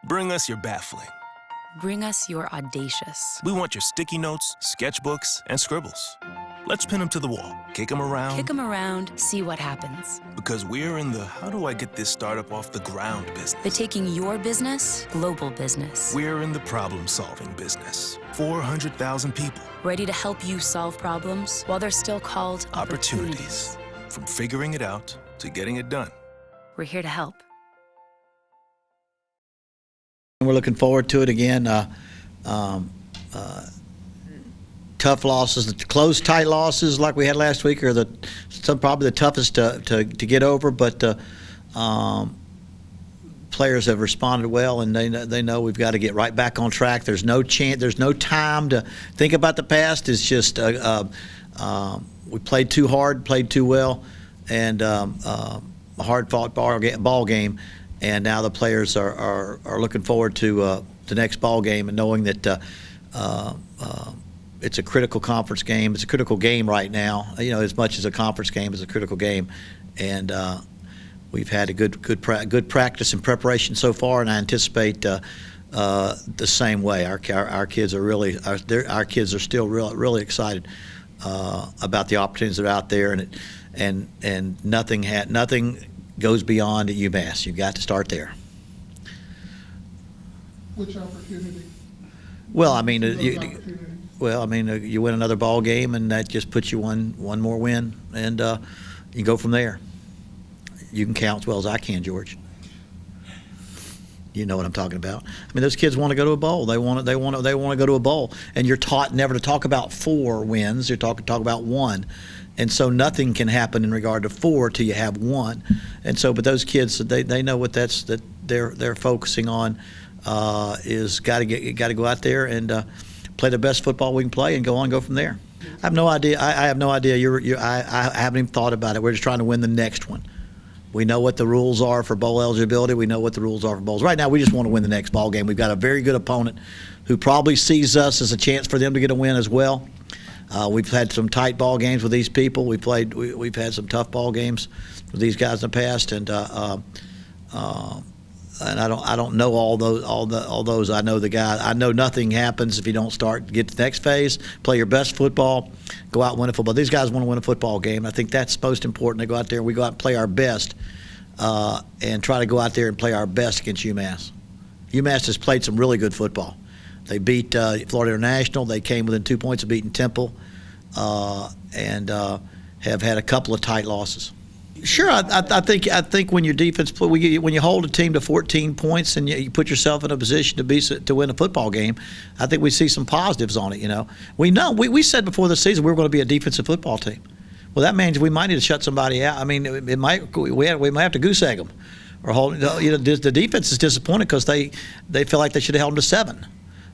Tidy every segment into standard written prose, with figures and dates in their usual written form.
Bring us your baffling. Bring us your audacious. We want your sticky notes, sketchbooks, and scribbles. Let's pin them to the wall, kick them around. Kick them around, see what happens. Because we're in the how do I get this startup off the ground business. The taking your business, global business. We're in the problem-solving business. 400,000 people. Ready to help you solve problems while they're still called opportunities. From figuring it out to getting it done. We're here to help. We're looking forward to it again. Tough losses, close, tight losses like we had last week are probably the toughest to get over. But players have responded well, and they know we've got to get right back on track. There's no chance. There's no time to think about the past. It's just we played too hard, played too well, and a hard-fought ball game. And now the players are looking forward to the next ball game and knowing that it's a critical conference game. It's a critical game right now. You know, as much as a conference game, it's a critical game. And we've had a good practice and preparation so far, and I anticipate the same way. Our kids are our kids are still really excited about the opportunities that are out there, and nothing goes beyond at UMass. You've got to start there. Which opportunity? Well, I mean, you win another ball game, and that just puts you one more win, and you go from there. You can count as well as I can, George. You know what I'm talking about. I mean, those kids want to go to a bowl. They want to go to a bowl, and you're taught never to talk about 4 wins. You're talk about 1. And so nothing can happen in regard to 4 till you have 1. And so, but those kids, they know what that they're focusing on is got to go out there and play the best football we can play and go from there. I have no idea. I have no idea. I haven't even thought about it. We're just trying to win the next one. We know what the rules are for bowl eligibility. We know what the rules are for bowls. Right now, we just want to win the next ball game. We've got a very good opponent who probably sees us as a chance for them to get a win as well. We've had some tight ball games with these people. We've had some tough ball games with these guys in the past, and I don't know all those. I know the guy. I know nothing happens if you don't get to the next phase, play your best football, go out and win a football. These guys want to win a football game. I think that's most important. They go out there and we go out and play our best, and try to go out there and play our best against UMass. UMass has played some really good football. They beat Florida International. They came within 2 points of beating Temple, and have had a couple of tight losses. Sure, I think when your defense when you hold a team to 14 points and you put yourself in a position to win a football game, I think we see some positives on it. You know, we said before the season we were going to be a defensive football team. Well, that means we might need to shut somebody out. I mean, we might have to goose egg them, or hold. You know, the defense is disappointed because they feel like they should have held them to 7.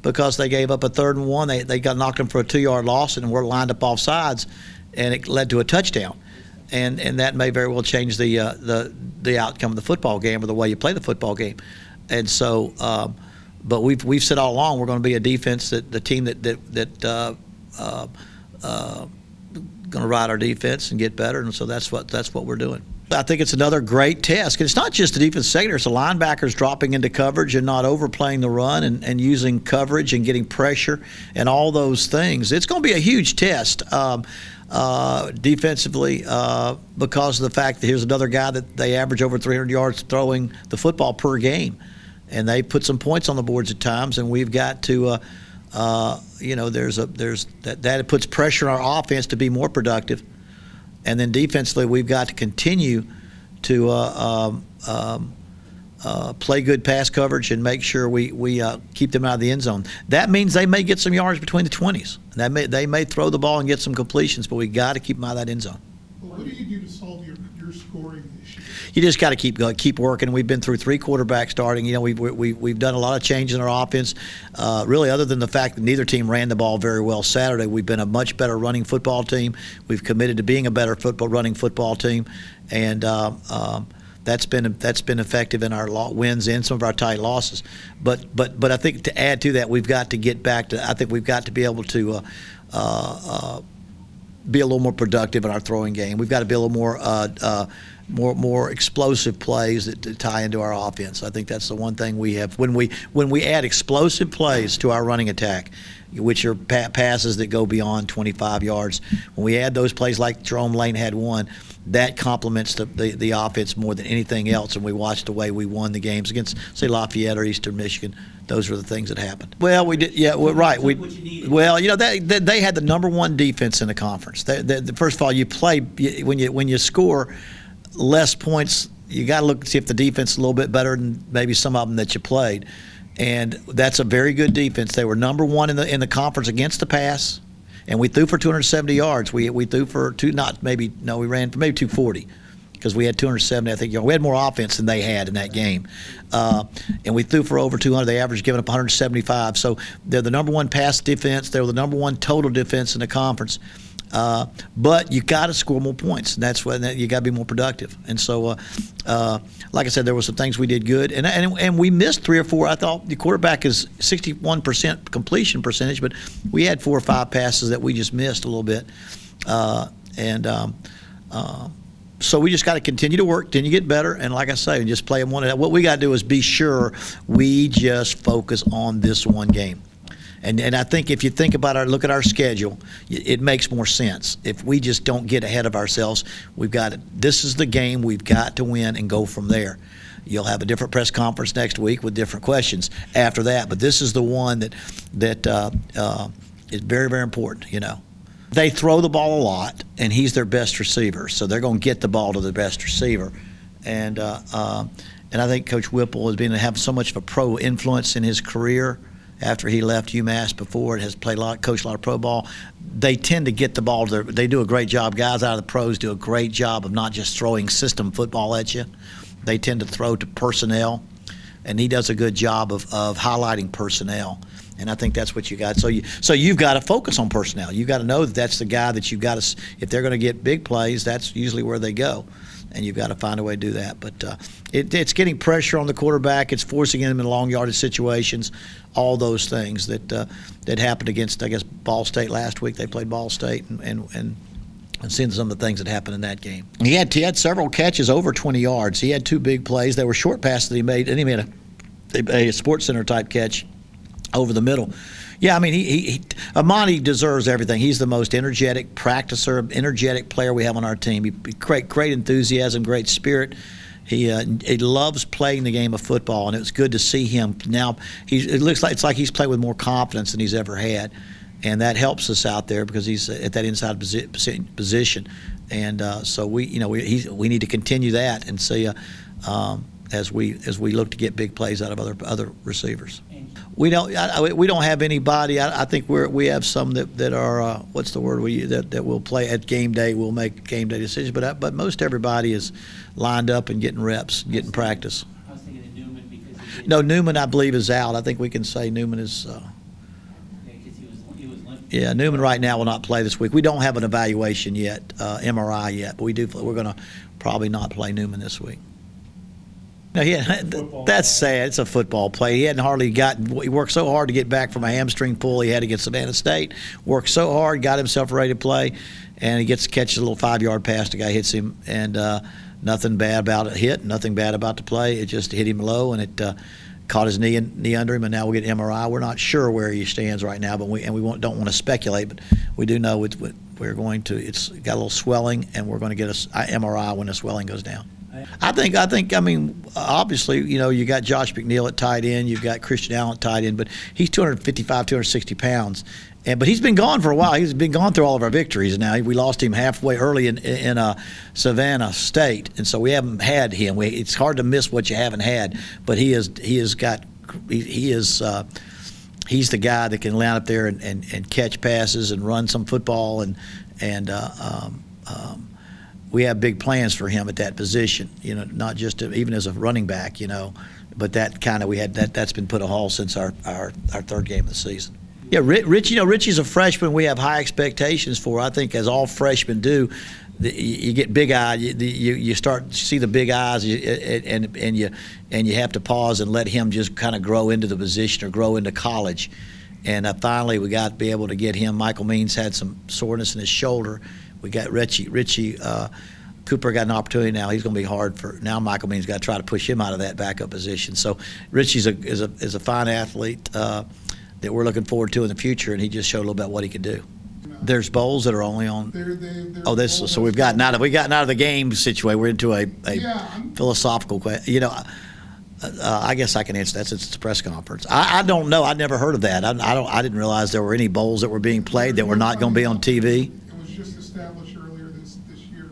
Because they gave up a 3rd and 1, they got knocked them for a 2-yard loss, and we're lined up off sides, and it led to a touchdown, and that may very well change the outcome of the football game or the way you play the football game, and so, but we've said all along we're going to be a defense the team that going to ride our defense and get better, and so that's what we're doing. I think it's another great test. It's not just the defense secondary. It's the linebackers dropping into coverage and not overplaying the run and using coverage and getting pressure and all those things. It's going to be a huge test defensively because of the fact that here's another guy that they average over 300 yards throwing the football per game. And they put some points on the boards at times, and we've got to that puts pressure on our offense to be more productive. And then defensively, we've got to continue to play good pass coverage and make sure we keep them out of the end zone. That means they may get some yards between the 20s. They may throw the ball and get some completions, but we got to keep them out of that end zone. Well, what do you do to solve your scoring issue? You just got to keep working. We've been through 3 quarterbacks starting. You know, we've done a lot of changes in our offense. Really, other than the fact that neither team ran the ball very well Saturday, we've been a much better running football team. We've committed to being a better running football team, and that's been effective in our wins and some of our tight losses. But I think to add to that, we've got to get back to. I think we've got to be able to be a little more productive in our throwing game. We've got to be a little more more explosive plays that tie into our offense. I think that's the one thing we have when we add explosive plays to our running attack, which are passes that go beyond 25 yards. When we add those plays like Jerome Lane had one, that complements the offense more than anything else. And we watched the way we won the games against, say, Lafayette or Eastern Michigan. Those were the things that happened. Well, we did. Yeah, well, right. Well, they had the number one defense in the conference. First of all, you play when you score less points. You got to look and see if the defense is a little bit better than maybe some of them that you played. And that's a very good defense. They were number one in the conference against the pass, and we threw for 270 yards. We threw for we ran for maybe 240 because we had 270. I think we had more offense than they had in that game, and we threw for over 200. They averaged giving up 175. So they're the number one pass defense. They're the number one total defense in the conference. But you got to score more points, and that's when you got to be more productive. And so, like I said, there were some things we did good, and we missed 3 or 4. I thought the quarterback is 61% completion percentage, but we had 4 or 5 passes that we just missed a little bit, so we just got to continue to work, continue to get better, and like I say, just play them one. What we got to do is be sure we just focus on this one game. And I think if you think about look at our schedule, it makes more sense. If we just don't get ahead of ourselves, this is the game we've got to win and go from there. You'll have a different press conference next week with different questions after that, but this is the one that is very, very important, They throw the ball a lot, and he's their best receiver, so they're going to get the ball to the best receiver. And I think Coach Whipple has been to have so much of a pro influence in his career. After he left UMass before, has coached a lot of pro ball. They tend to get the ball. They do a great job. Guys out of the pros do a great job of not just throwing system football at you. They tend to throw to personnel, and he does a good job of highlighting personnel. And I think that's what you got. So you've got to focus on personnel. You've got to know that that's the guy that you've got to. If they're going to get big plays, that's usually where they go. And you've got to find a way to do that. But it's getting pressure on the quarterback. It's forcing him in long yardage situations, all those things that happened against, I guess, Ball State last week. They played Ball State and seeing some of the things that happened in that game. He had several catches over 20 yards. He had 2 big plays. They were short passes that he made, and he made a Sports Center type catch over the middle. Yeah, I mean, Amani deserves everything. He's the most energetic practicer, energetic player we have on our team. Great enthusiasm, great spirit. He loves playing the game of football, and it was good to see him. Now it looks like he's played with more confidence than he's ever had, and that helps us out there because he's at that inside position. And so we need to continue that and see as we look to get big plays out of other receivers. We don't have anybody. I think we have some that are what's the word that will play at game day. We'll make game day decisions, but most everybody is lined up and getting reps, getting practice. I was thinking of Newman because No, Newman I believe is out. I think we can say Newman is. because he was limping. Yeah, Newman right now will not play this week. We don't have an evaluation yet, MRI yet, but we do. We're going to probably not play Newman this week. No, that's sad. It's a football play. He hadn't hardly he worked so hard to get back from a hamstring pull he had against Savannah State. Worked so hard, got himself ready to play, and he gets to catch a little 5-yard pass. The guy hits him, and nothing bad about it hit, nothing bad about the play. It just hit him low, and it caught his knee under him, and now we'll get MRI. We're not sure where he stands right now, but we don't want to speculate, but we do know we're going to. It's got a little swelling, and we're going to get an MRI when the swelling goes down. I think. Obviously, you got Josh McNeil at tight end. You've got Christian Allen at tight end, but he's 255, 260 pounds. But he's been gone for a while. He's been gone through all of our victories now. We lost him halfway early in Savannah State, and so we haven't had him. It's hard to miss what you haven't had. But he's the guy that can line up there and catch passes and run some football and we have big plans for him at that position, not just even as a running back, but that's been put a halt since our 3rd game of the season. Yeah, Richie's a freshman we have high expectations for. I think as all freshmen do, you get big eye. You start to see the big eyes, and you have to pause and let him just kind of grow into the position or grow into college. And finally, we got to be able to get him. Michael Means had some soreness in his shoulder. We got Richie Cooper got an opportunity now. He's going to be hard for now. Michael Mean's got to try to push him out of that backup position. So Richie's is a fine athlete that we're looking forward to in the future, and he just showed a little bit what he could do. There's bowls that are only on. They're So we've gotten out of the game situation. We're into a philosophical question. You know, I guess I can answer that since it's a press conference. I don't know. I'd never heard of that. I didn't realize there were any bowls that were being played that were not going to be on TV. It was just established earlier this year.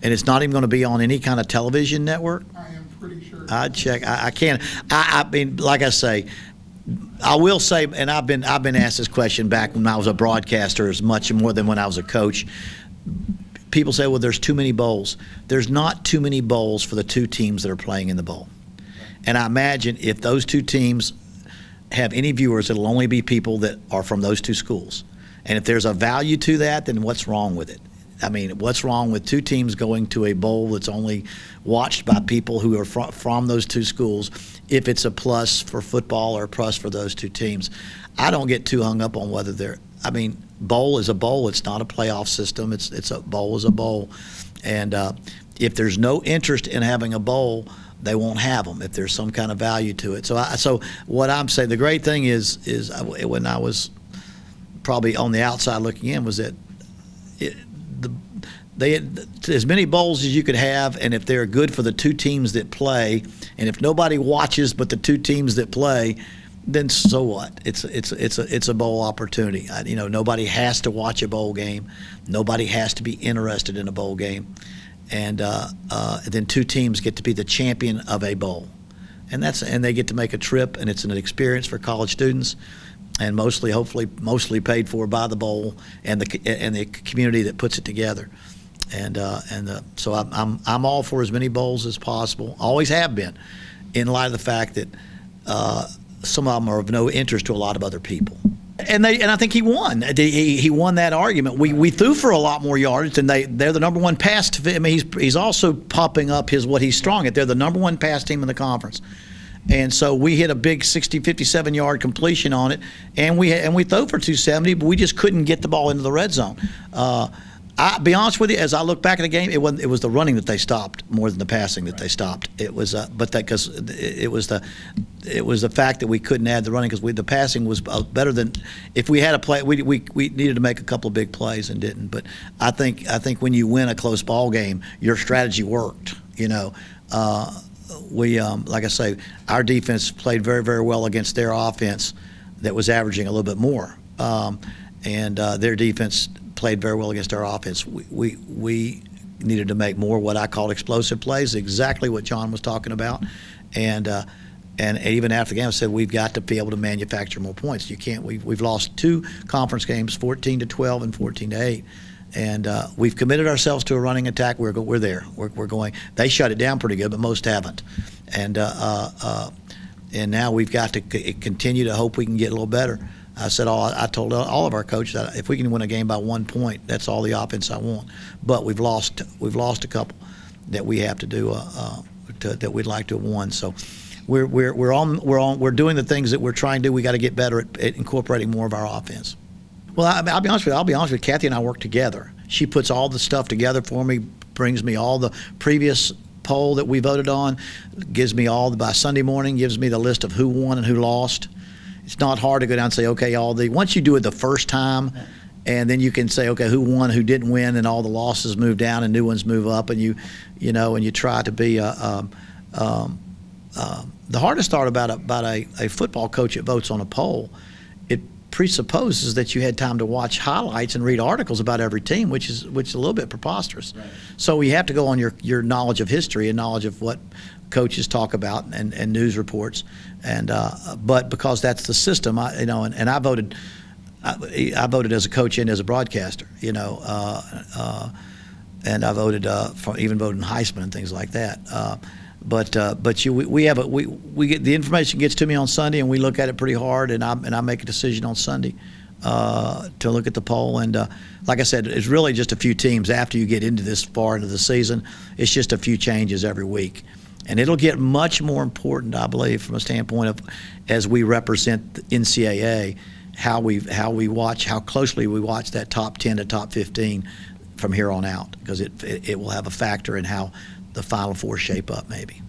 And it's not even going to be on any kind of television network? I am pretty sure. I'd check. I can't. I mean, like I say, I will say, and I've been asked this question back when I was a broadcaster as much more than when I was a coach. People say, well, there's too many bowls. There's not too many bowls for the two teams that are playing in the bowl. And I imagine if those two teams have any viewers, it'll only be people that are from those two schools. And if there's a value to that, then what's wrong with it? I mean, what's wrong with two teams going to a bowl that's only watched by people who are from those two schools if it's a plus for football or a plus for those two teams? I don't get too hung up on whether they're – I mean, bowl is a bowl. It's not a playoff system. It's a bowl is a bowl. And if there's no interest in having a bowl, they won't have them if there's some kind of value to it. So what I'm saying, the great thing is when I was probably on the outside looking in was that they had as many bowls as you could have, and if they're good for the two teams that play, and if nobody watches but the two teams that play, then so what? It's a bowl opportunity. You know, nobody has to watch a bowl game. Nobody has to be interested in a bowl game, and then two teams get to be the champion of a bowl, and they get to make a trip, and it's an experience for college students, and hopefully paid for by the bowl and the community that puts it together. So I'm all for as many bowls as possible. Always have been, in light of the fact that some of them are of no interest to a lot of other people. And I think he won. He won that argument. We threw for a lot more yards, and they're the number one pass. I mean, he's also popping up what he's strong at. They're the number one pass team in the conference. And so we hit a big 57-yard completion on it, and we threw for 270, but we just couldn't get the ball into the red zone. I'll be honest with you, as I look back at the game, it was the running that they stopped more than the passing that they stopped. It was, because it was the fact that we couldn't add the running because the passing was better than if we had a play. We needed to make a couple of big plays and didn't. But I think when you win a close ball game, your strategy worked. You know, like I say, our defense played very, very well against their offense that was averaging a little bit more, and their defense played very well against our offense. We needed to make more what I call explosive plays, exactly what John was talking about, and even after the game I said we've got to be able to manufacture more points. You can't. We've lost two conference games, 14-12 and 14-8, and we've committed ourselves to a running attack. We're there. We're going. They shut it down pretty good, but most haven't, and now we've got to continue to hope we can get a little better. I told all of our coaches that if we can win a game by 1 point, that's all the offense I want. But we've lost a couple that we have to do that we'd like to have won. So we're doing the things that we're trying to do. We got to get better at incorporating more of our offense. Well, I'll be honest with you. Kathy and I work together. She puts all the stuff together for me, brings me all the previous poll that we voted on, gives me by Sunday morning, gives me the list of who won and who lost. It's not hard to go down and say, okay, once you do it the first time, and then you can say, okay, who won, who didn't win, and all the losses move down and new ones move up, and you try to be the hardest part about a football coach that votes on a poll, it presupposes that you had time to watch highlights and read articles about every team, which is a little bit preposterous. Right. So you have to go on your knowledge of history and knowledge of what coaches talk about and news reports, and but because that's the system, and I voted as a coach and as a broadcaster, and I voted even voted in Heisman and things like that. But we get the information gets to me on Sunday, and we look at it pretty hard, and I make a decision on Sunday to look at the poll. And like I said, it's really just a few teams. After you get into this far into the season, it's just a few changes every week. And it'll get much more important, I believe, from a standpoint of as we represent the NCAA, how closely we watch that top 10 to top 15 from here on out, because it will have a factor in how the Final Four shape up maybe.